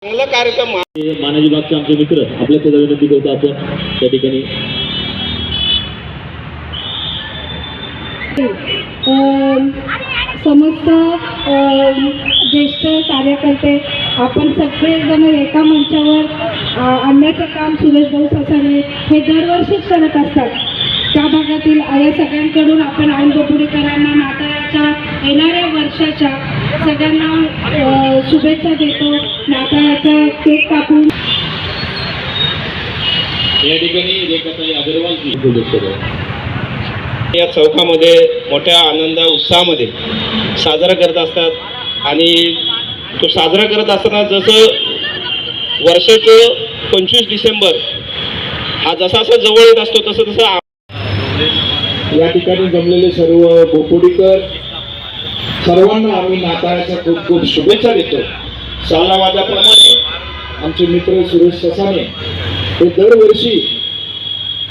चांगला कार्यक्रम मानवी विभागचे आमचे मित्र आपल्याकडे विनंती करतो आपण त्या ठिकाणी समस्त ज्येष्ठ कार्यकर्ते आपण सगळेजण एका मंचावर आणण्याचं काम सुरेश भाऊ ससाणे हे दरवर्षीच करत असतात. त्या भागातील या सगळ्यांकडून आपण ऐन बोपुडेकरांना नाताळाच्या येणाऱ्या वर्षाच्या सगळ्यांना शुभेच्छा देतो. नाताळाचा केक कापून या ठिकाणी रेखाताई अग्रवाल या चौकामध्ये मोठ्या आनंद उत्साहामध्ये साजरा करत असतात आणि तो साजरा करत असताना जसं वर्षाचं 25 डिसेंबर हा जसा जवळ येत असतो तसं तसं या ठिकाणी जमलेले सर्व बोपुडीकर सर्वांना आम्ही नाताळाच्या खूप खूप शुभेच्छा देतो. सालावादाप्रमाणे आमचे मित्र सुरेश ससाणे हे दरवर्षी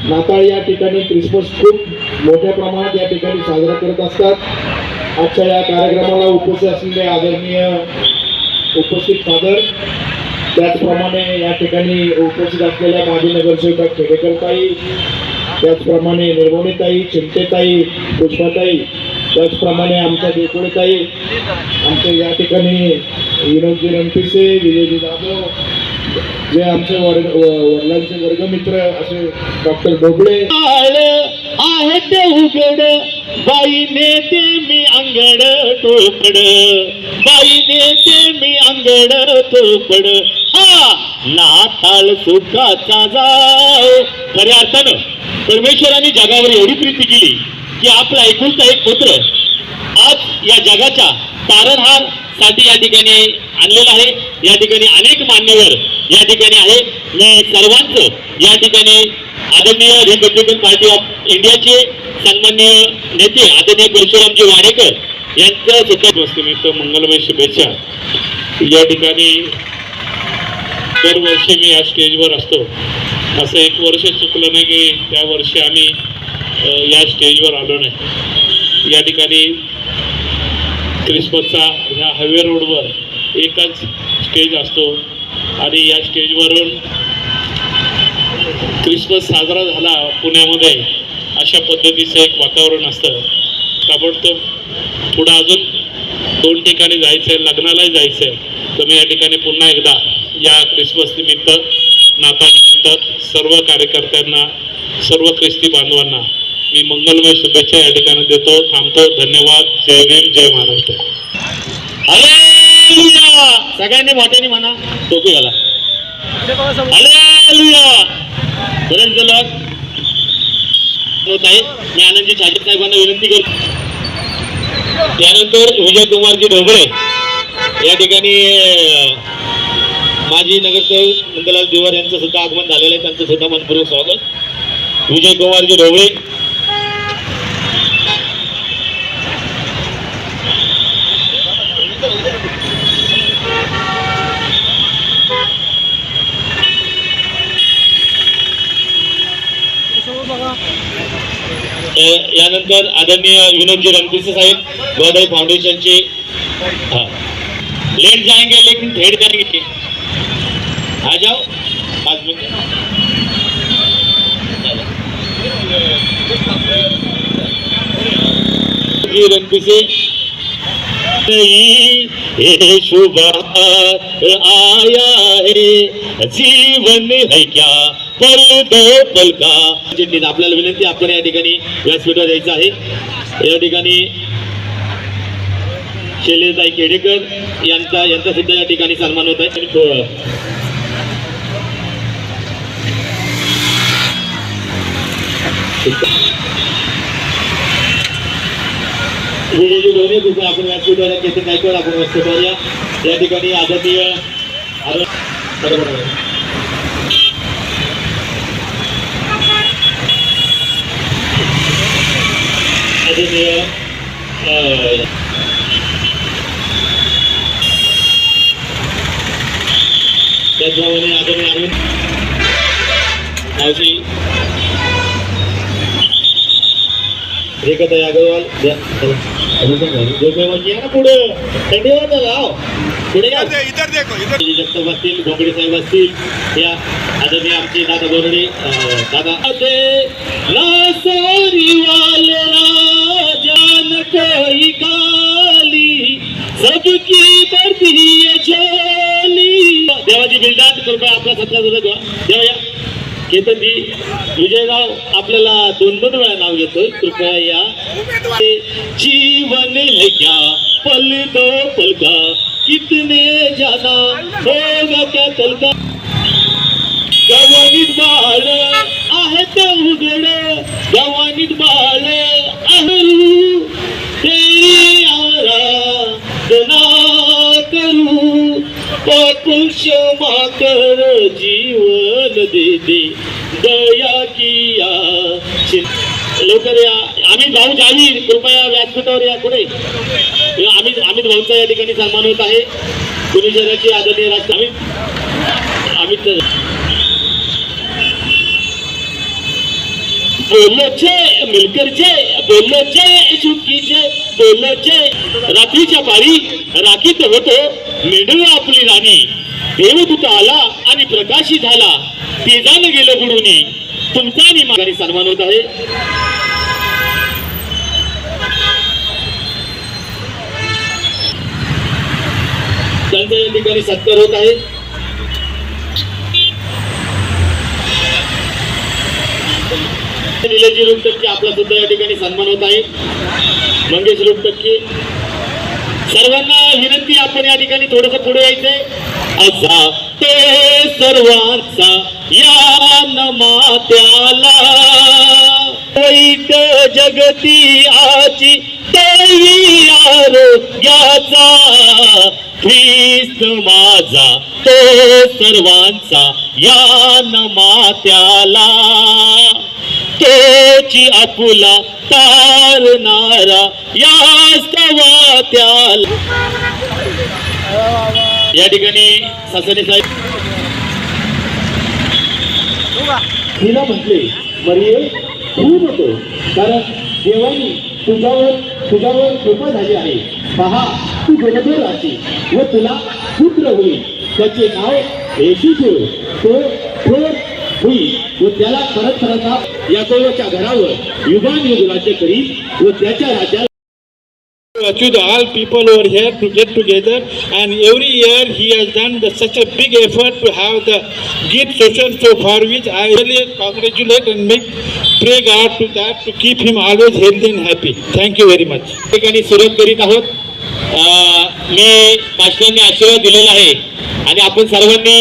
नाताळ या ठिकाणी क्रिसमस खूप मोठ्या प्रमाणात या ठिकाणी साजरा करत असतात. आजच्या या कार्यक्रमाला उपस्थित असलेले आदरणीय उपस्थित फादर, त्याचप्रमाणे या ठिकाणी उपस्थित असलेल्या माजी नगरसेविका खेडेकरताई, त्याचप्रमाणे निर्मोणीताई, चिमटेताई, पुष्पाताई, त्याचप्रमाणे आमच्या देकोळेताई, आमचे या ठिकाणी विनोदजी रणपिसे, विजयजी जाधव, जे आमचे वडिलांचे वर्गमित्र असे डॉक्टर ढोबळे आहे ते उघड बाई नेते मी अंगड टोपड, बाई नेते मी अंगड टोपड, हा नाताळ सुखाचा जाय. खऱ्या अर्थानं परमेश्वराने जगावर एवढी प्रीती केली की आपला एकुलता एक पुत्र आज या जगाच्या तारणहार साठी या ठिकाणी आणलेला आहे. या ठिकाणी अनेक मान्यवर या ठिकाणी आहे. मी सर्वांचं या ठिकाणी आदरणीय रिपब्लिकन पार्टी ऑफ इंडियाचे सन्माननीय नेते आदरणीय परशुरामजी वाडेकर यांचं सुद्धा गोष्टीनिमित्त मंगलमय शुभेच्छा. या ठिकाणी दरवर्षी मी या स्टेजवर असतो. असं एक वर्ष चुकलं नाही की त्या वर्षी आम्ही या स्टेजवर आलो नाही. या ठिकाणी क्रिसमसचा ह्या हायवे रोडवर एकच स्टेज असतो आणि या स्टेजवरून क्रिसमस साजरा झाला पुण्यामध्ये अशा पद्धतीचं एक वातावरण असतं. ताबडतोब पुढं अजून 2 ठिकाणी जायचं आहे, लग्नालाही जायचं आहे. तर मी या ठिकाणी पुन्हा एकदा या क्रिसमस निमित्त नाताळनिमित्त सर्व कार्यकर्त्यांना, सर्व ख्रिस्ती बांधवांना मी मंगलमय शुभेच्छा या ठिकाणी देतो. थांबतो. धन्यवाद. जय भीम, जय महाराष्ट्र. हालेलुया. सगळ्यांनी मोठ्याने म्हणा, टोपी घाला. हालेलुया. बरेच जलद होत आहे. मी आनंदजी छाजे साहेबांना विनंती करतो. त्यानंतर विजय कुमारजी ढोबळे या ठिकाणी माजी नगरसेवक नंदलाल दिवार यांचं सुद्धा आगमन झालेलं आहे. त्यांचं सुद्धा मनपूर्वक स्वागत. विजय कुमारजी ढोबळे यानंतर आदरणीय विनोदजी रणपिसे साहेब गोदाई फाउंडेशनचे लेट जाएंगे लेकिन थेट जाएंगे. आ जाओ 5 मिनट. जी रणपिसे ये शुभ आया है जीवन है क्या पल दो पल का. आपल्याला विनंती, आपण या ठिकाणी व्यासपीठावर द्यायचं आहे. या ठिकाणी शैलेशताई केडेकर यांचा सुद्धा या ठिकाणी सन्मान होत आहे. आपण व्यासपीठावर केसे गायकवाड आपण व्यासपीठावर या ठिकाणी आदरणीय त्याचप्रमाणे आदरणीय अरविंद मावशी, रेखाताई अग्रवाल, पुढे थंडीवर लाव. पुढे या जगताप असतील, भोंगडे साहेब असतील, या आदरणीय आमचे दादा बोरडे दादा जान कोई काली सबकी भरती है झोली. देवाजी बिल्डर कृपया आपला सत्कार देवा या. केतनजी विजयराव आपल्याला 2-2 वेळा नाव घेतोय, कृपया या. जीवन है क्या पल दो पल का कितने जाना होगा क्या कल का. गवानीत बाळ आहे ते उघड, गवानीत बाळ आहू तेरी आराधना करू, पापुल क्षमा कर जीवन दे दे दया किया. लवकर या. अमित भाऊ जावीर कृपया व्यासपीठावर या. पुढे अमित भाऊचा या ठिकाणी सन्मान होत आहे. पुणे शहराचे आदरणीय राष्ट्र अमित बोलो जय मिलकर जय, बोलो जय सुखी जय, बोलो जय. रात्रीच्या पारी राखीत होतो मेंढळ आपली राणी, देवदूत आला आणि प्रकाशी झाला, तेजानं गेलं बुडूनी, तुमचा आणि माघारी सन्मान होत आहे. त्यांचा या ठिकाणी सत्कार होत आहे. निलेजी रुपटक्के आपला सुद्धा या ठिकाणी सन्मान होत आहे. मंगेश रुपटक्के सर्वांना विनंती, आपण या ठिकाणी थोडस पुढे यायचंय. असा ते सर्वांचा या नमात्याला वाईट जगती आची दैवी आरोग्याचा, ख्रिस्त माझा तो सर्वांचा या नमात्याला, तोची आपुला तारणारा या स्तवा त्याला. या ठिकाणी सासरे साहेब तिला म्हटले मरिये खूप होतो, कारण देवानी तुझ्यावर कृपा झाली आहे. पहा तू गरोदर राहशी व तुला पुत्र होईल, त्याचे नाव येशू ठेव. तो थोर होईल व त्याला परत याकोबाच्या घरावर युगानुयुग राज्य करील व त्याच्या राज्याला. To the all people over here to get together, and every year he has done such a big effort to have the gift session, so for which I really congratulate and pray God to that to keep him always healthy and happy. Thank you very much. ठिकाणी सुरुवात करीत आहोत. मी पाचव्यांनी आशीर्वाद दिलेला आहे आणि आपण सर्वांनी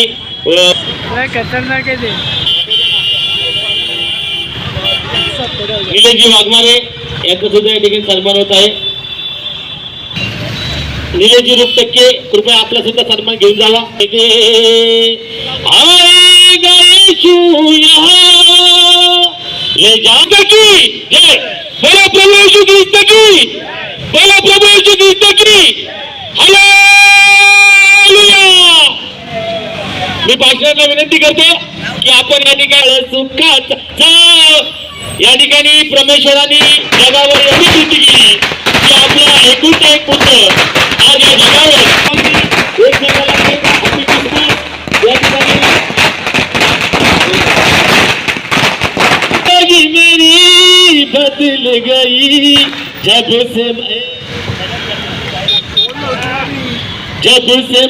निलेशजी वाघमारे यांचा सुद्धा या ठिकाणी सन्मान होत आहे. निलेशजी रुपटक्के कृपया आपला सुद्धा सन्मान घेऊन जावा. आएगा यीशु यहाँ ले जाएगा की जय, बोलो प्रभु यीशु ख्रिस्त की, बोलो प्रभु यीशु ख्रिस्त की, हालेलुया. मी पाचव्यांना विनंती करतो की आपण या ठिकाणी सुखाचा या ठिकाणी परमेश्वराने जगावर एवढी स्तुती केली की आपला एकुलता एक पुत्र आज या जगावर एकमेकाला हॅपी ख्रिसमस या ठिकाणी मेरी बदल गई जब से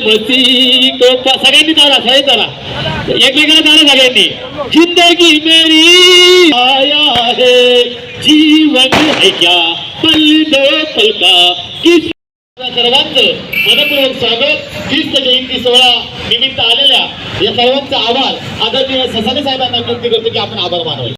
मसीह को सगळ्यांनी तारा एकमेकाला तारा सगळ्यांनी. जिंदगी मेरी आया है जीवन है क्या पल दो पल का. किस सर्वांचं मनपूर्वक स्वागत. ख्रिस्त जयंती सोहळा निमित्त आलेल्या या सर्वांचा आभार आदरणीय ससाने साहेबांना विनंती करतो की आपण आभार मानूया.